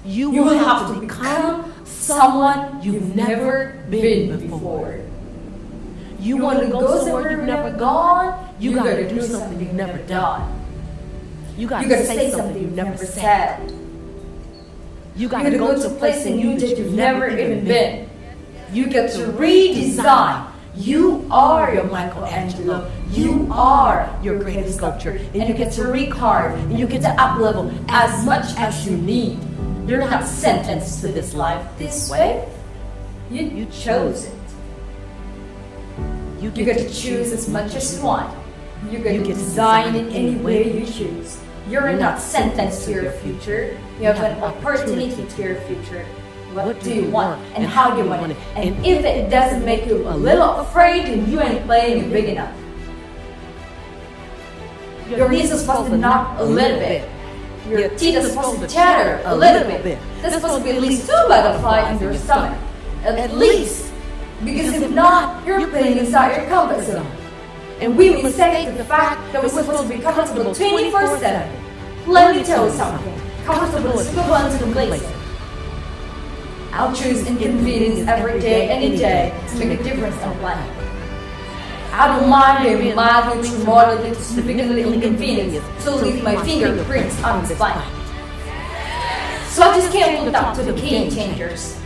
You will have to become someone you've never been before. You want to go somewhere you've never gone, you got to do something you've never done. You got to say something you've never said. You got to go to a place that you've never even been. You get to redesign. You are your Michelangelo. You are your greatest sculpture. And you get to recarve. And you get to up-level as much as you need. You're not sentenced to this life this way. You chose it. You get to choose as much as you want. You get to design it any way you choose. You're not sentenced to your future. You have an opportunity to your future. What do you want and how do you want it? And if it doesn't make you a little afraid, then you ain't playing big enough. Your knees are supposed to knock a little bit. Your teeth are supposed to chatter a little bit. There's supposed to be at least 2 butterflies in your stomach. At least. Because if not, you're playing inside your comfort zone. And we mistake the fact that we're supposed to be comfortable 24/7. Let me tell you something. Comfortable is equivalent to complacent. I'll choose inconvenience every day, any day, to make a difference in life. I don't mind being mildly to moderately to significantly inconvenienced to leave my fingerprints on the spine. So I just can't look up to the game changers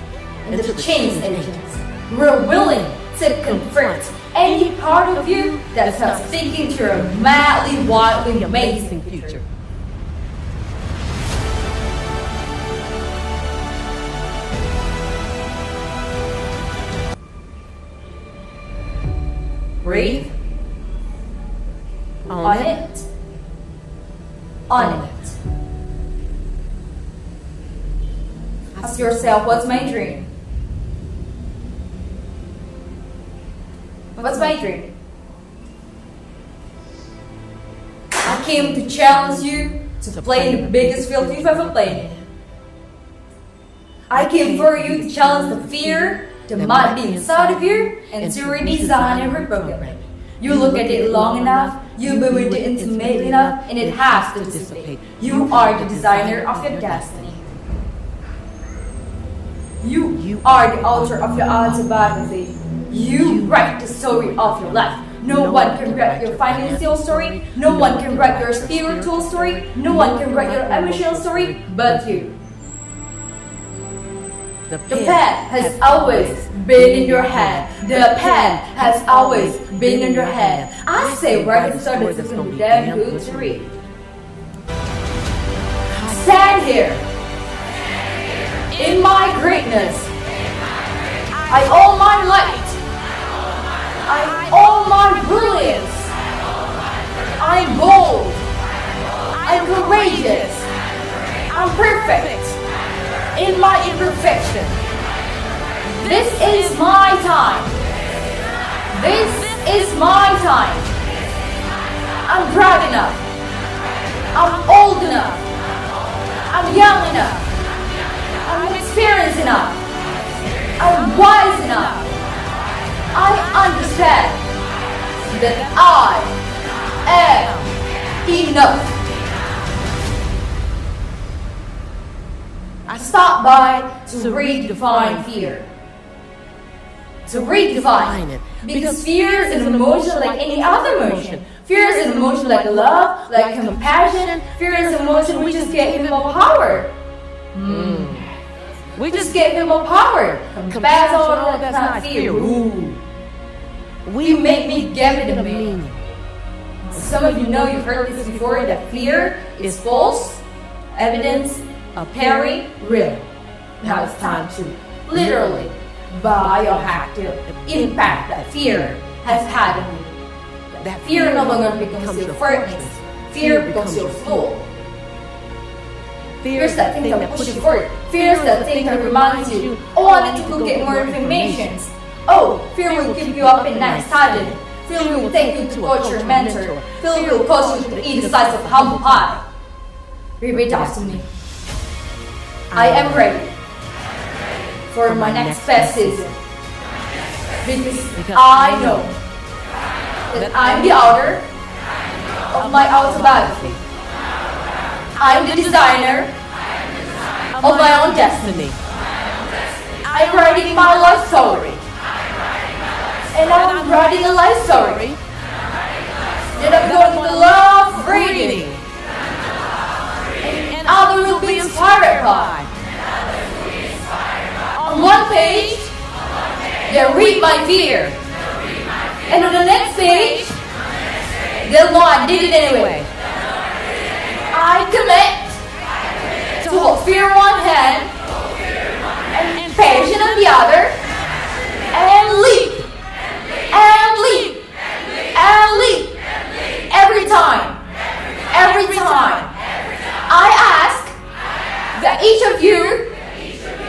and the change agents. We're willing to confront any part of you that starts thinking to your madly, wildly amazing future. Breathe. On it. On it. Ask yourself, what's my dream? What's my dream? I came to challenge you to play in the biggest field you've ever played in. I came for you to challenge the fear that might be inside of you and to redesign and reprogram it. You look at it long enough, you've been with it intimately enough, and it has to dissipate. You are the designer of your destiny. You are the author of your autobiography. You write the story of your life. No one can write your financial story. No one can write your spiritual story. No one can write your emotional story but you. The pen has always been in your head. The pen has always been in your head. I say right so this is going to be damn good to read. Stand here in my greatness. I own my light. I own my brilliance. I'm bold. I'm courageous. I'm perfect in my imperfection. This is my time. This is my time. I'm proud enough. I'm old enough. I'm young enough. I'm experienced enough. I'm wise enough. I understand that I am enough. I stopped by to redefine fear. To redefine it. Because fear is an emotion like any other emotion. Fear is an emotion like love, like compassion. Fear is an emotion we just gave him more power. We just gave him more power. Compassion, that's not fear. Ooh. You make me give it a meaning. Some of you know, you've heard this before, that fear is false evidence appearing real. Now it's time to literally bioactive impact that fear has had on you. That fear no longer becomes your furnace. Fear becomes your fuel. Fear is that thing that pushes you forward. Fear is that thing that reminds you, oh, I need to go get more information. Oh, fear will keep you up at night suddenly. Fear will take you to coach your mentor. Fear will cause you to eat the slice of humble pie. Repeat after me. I am ready for my next best season. Because I know that I'm the author of my autobiography. I'm the designer of my own destiny. I'm writing my life story. And I'm writing a life story that I'm going to love reading. And others will be inspired by. On one page, they read my fear. And on the next page, they'll know I did it anyway. I commit to hold fear in one hand and passion in the other, and leap, and leap, and leap. Every time I ask that each of you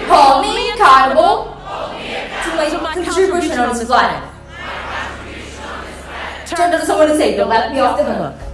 hold me accountable to my contribution on this planet. Turn to someone and say, don't let me off the hook.